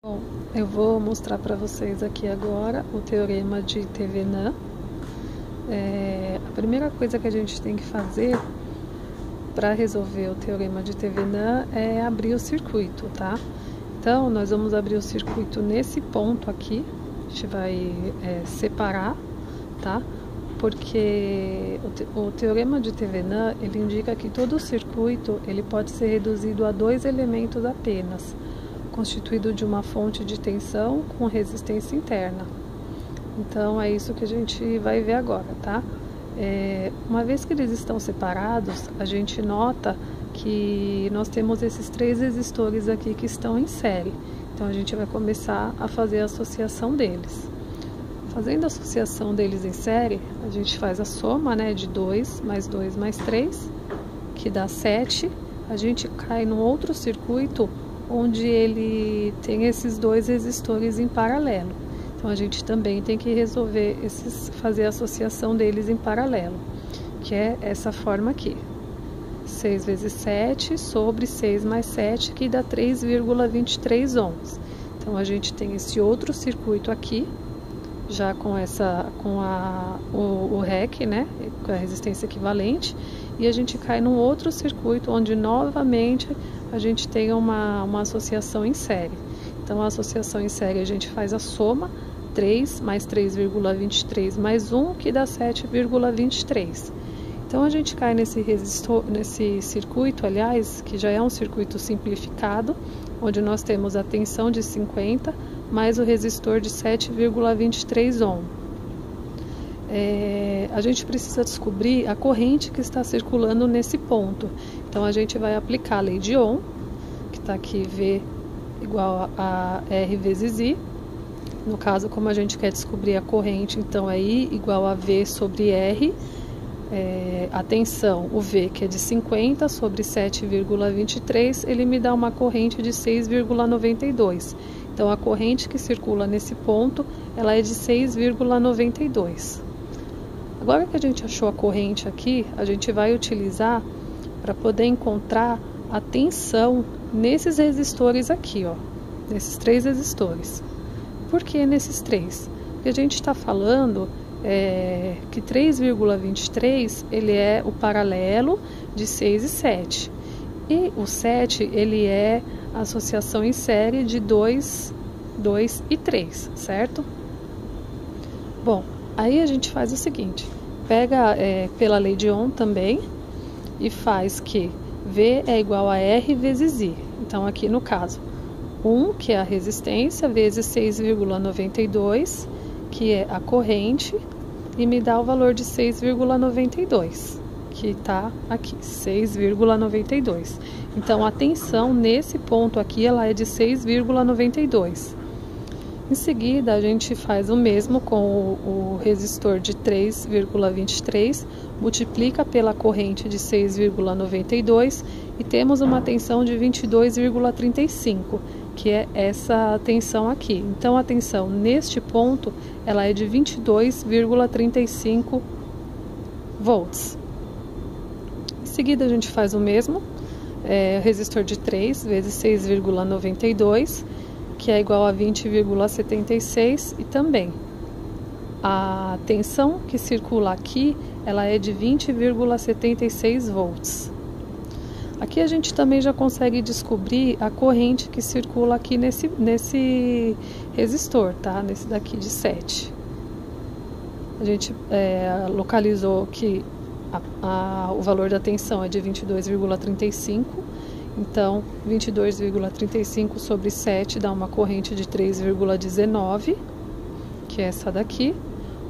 Bom, eu vou mostrar para vocês aqui agora o teorema de Thevenin. A primeira coisa que a gente tem que fazer para resolver o teorema de Thevenin é abrir o circuito, tá? Então, nós vamos abrir o circuito nesse ponto aqui, a gente vai separar, tá? Porque o teorema de Thevenin, ele indica que todo circuito ele pode ser reduzido a dois elementos apenas, constituído de uma fonte de tensão com resistência interna. Então é isso que a gente vai ver agora, tá? Uma vez que eles estão separados, a gente nota que nós temos esses três resistores aqui que estão em série. Então a gente vai começar a fazer a associação deles. Fazendo a associação deles em série, a gente faz a soma, né, de 2 mais 2 mais 3, que dá 7. A gente cai num outro circuito onde ele tem esses dois resistores em paralelo. Então a gente também tem que resolver fazer a associação deles em paralelo, que é essa forma aqui. 6 vezes 7 sobre 6 mais 7, que dá 3,23 ohms. Então a gente tem esse outro circuito aqui, já com o REC, né, com a resistência equivalente, e a gente cai num outro circuito onde novamente a gente tem uma associação em série. Então a associação em série a gente faz a soma, 3 mais 3,23 mais 1, que dá 7,23. Então a gente cai nesse circuito, aliás, que já é um circuito simplificado, onde nós temos a tensão de 50 mais o resistor de 7,23 ohm. A gente precisa descobrir a corrente que está circulando nesse ponto. Então a gente vai aplicar a lei de Ohm, que está aqui V igual a R vezes I. No caso, como a gente quer descobrir a corrente, então é I igual a V sobre R. A tensão, o V, que é de 50 sobre 7,23, ele me dá uma corrente de 6,92. Então a corrente que circula nesse ponto, ela é de 6,92. Agora que a gente achou a corrente aqui, a gente vai utilizar para poder encontrar a tensão nesses resistores aqui, ó, nesses três resistores. Por que nesses três? Porque a gente está falando que 3,23 ele é o paralelo de 6 e 7. E o 7 ele é a associação em série de 2 e 3, certo? Bom, aí a gente faz o seguinte, pega pela lei de Ohm também e faz que V é igual a R vezes I. Então aqui no caso, 1, que é a resistência, vezes 6,92, que é a corrente, e me dá o valor de 6,92, que está aqui, 6,92. Então a tensão nesse ponto aqui, ela é de 6,92. Em seguida, a gente faz o mesmo com o resistor de 3,23, multiplica pela corrente de 6,92 e temos uma tensão de 22,35, que é essa tensão aqui. Então, a tensão neste ponto, ela é de 22,35 volts. Em seguida, a gente faz o mesmo, resistor de 3 vezes 6,92, que é igual a 20,76, e também a tensão que circula aqui, ela é de 20,76 volts. Aqui a gente também já consegue descobrir a corrente que circula aqui nesse resistor, tá? Nesse daqui de 7. A gente localizou que o valor da tensão é de 22,35. Então, 22,35 sobre 7 dá uma corrente de 3,19, que é essa daqui.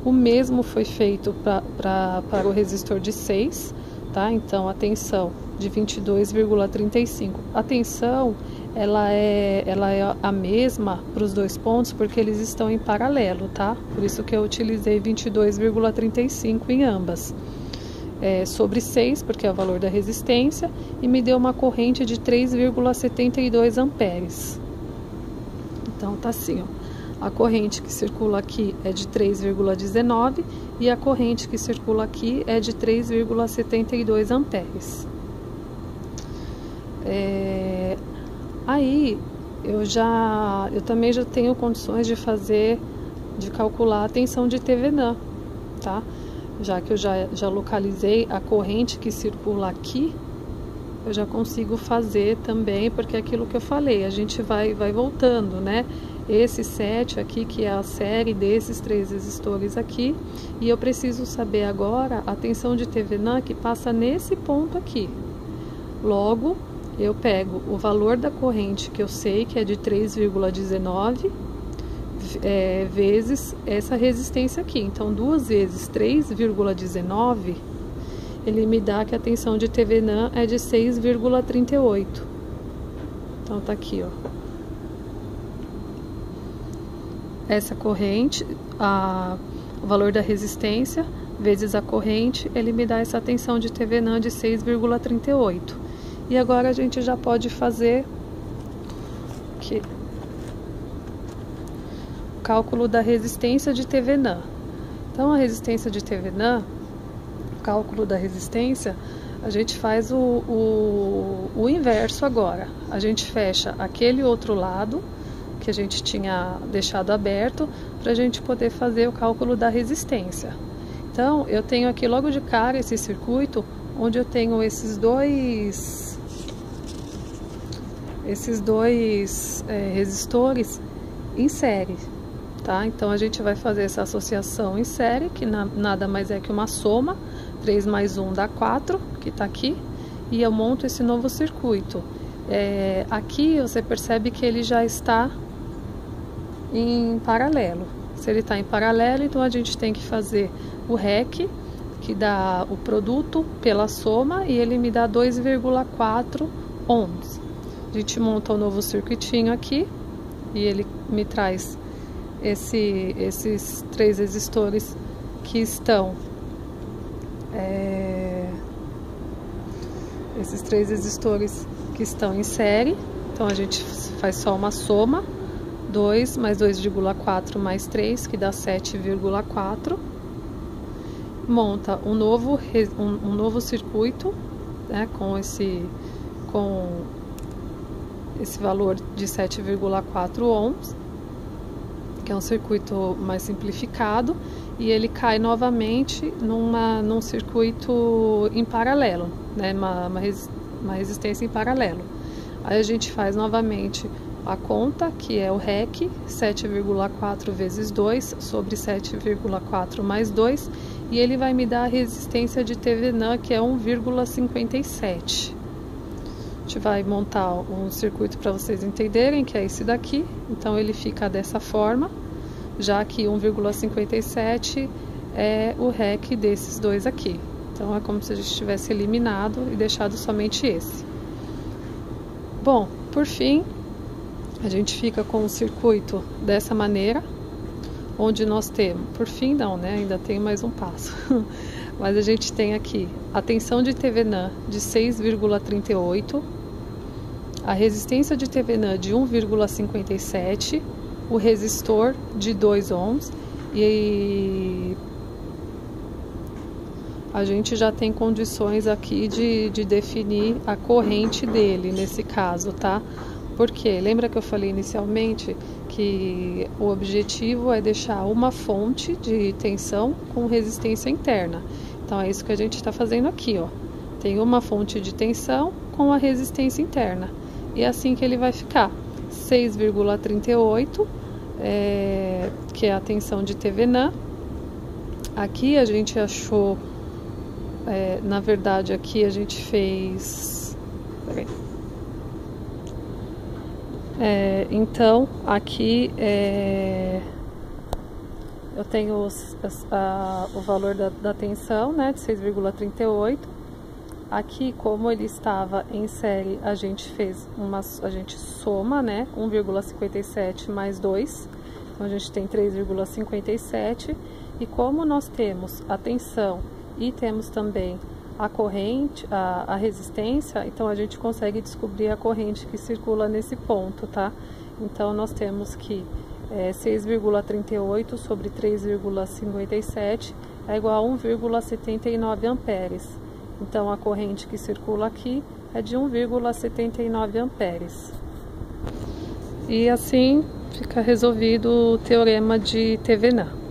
O mesmo foi feito para o resistor de 6, tá? Então, a tensão de 22,35. A tensão, ela é a mesma para os dois pontos, porque eles estão em paralelo, tá? Por isso que eu utilizei 22,35 em ambas. Sobre 6, porque é o valor da resistência, e me deu uma corrente de 3,72 amperes. Então tá assim, ó. A corrente que circula aqui é de 3,19 e a corrente que circula aqui é de 3,72 amperes. Aí eu também já tenho condições de calcular a tensão de TVNAN, tá? Já que eu já localizei a corrente que circula aqui, eu já consigo fazer também, porque é aquilo que eu falei, a gente vai voltando, né? Esse 7 aqui, que é a série desses 3 resistores aqui, e eu preciso saber agora a tensão de TVNAN que passa nesse ponto aqui. Logo, eu pego o valor da corrente que eu sei que é de 3,19 vezes essa resistência aqui. Então, 2 vezes 3,19, ele me dá que a tensão de TVNAN é de 6,38. Então, tá aqui, ó. Essa corrente, o valor da resistência vezes a corrente, ele me dá essa tensão de TVNAN de 6,38. E agora a gente já pode fazer aqui o cálculo da resistência de TVNAN. Então, a resistência de TVNAN, o cálculo da resistência, a gente faz o inverso agora. A gente fecha aquele outro lado que a gente tinha deixado aberto para a gente poder fazer o cálculo da resistência. Então, eu tenho aqui logo de cara esse circuito onde eu tenho esses dois resistores em série, tá? Então, a gente vai fazer essa associação em série, que nada mais é que uma soma, 3 mais 1 dá 4, que está aqui, e eu monto esse novo circuito. Aqui você percebe que ele já está em paralelo. Se ele está em paralelo, então a gente tem que fazer o REC, que dá o produto pela soma, e ele me dá 2,4 ohms. A gente monta um novo circuitinho aqui, e ele me traz esses 3 resistores que estão em série. Então a gente faz só uma soma, 2 mais 2,4 mais 3, que dá 7,4. Monta um novo circuito, né, com esse valor de 7,4 ohms, que é um circuito mais simplificado, e ele cai novamente num circuito em paralelo, né, uma resistência em paralelo. Aí a gente faz novamente a conta, que é o REC, 7,4 vezes 2 sobre 7,4 mais 2, e ele vai me dar a resistência de TVNAN, que é 1,57. A gente vai montar um circuito para vocês entenderem, que é esse daqui. Então, ele fica dessa forma, já que 1,57 é o REC desses dois aqui. Então, é como se a gente tivesse eliminado e deixado somente esse. Bom, por fim, a gente fica com o circuito dessa maneira, onde nós temos, por fim não, né? Ainda tem mais um passo. Mas a gente tem aqui a tensão de TVNAN de 6,38, a resistência de TVNAN de 1,57, o resistor de 2 ohms, e a gente já tem condições aqui de definir a corrente dele nesse caso, tá? Porque lembra que eu falei inicialmente que o objetivo é deixar uma fonte de tensão com resistência interna. Então é isso que a gente está fazendo aqui, ó. Tem uma fonte de tensão com a resistência interna. E é assim que ele vai ficar. 6,38, que é a tensão de TVNAN. Aqui a gente achou, na verdade aqui a gente fez... Peraí. Então, aqui eu tenho o valor da tensão, né, de 6,38. Aqui, como ele estava em série, a gente soma, né, 1,57 mais 2. Então, a gente tem 3,57. E como nós temos a tensão e temos também a corrente, a resistência, então a gente consegue descobrir a corrente que circula nesse ponto, tá? Então nós temos que 6,38 sobre 3,57 é igual a 1,79 amperes. Então a corrente que circula aqui é de 1,79 amperes. E assim fica resolvido o teorema de Thevenin.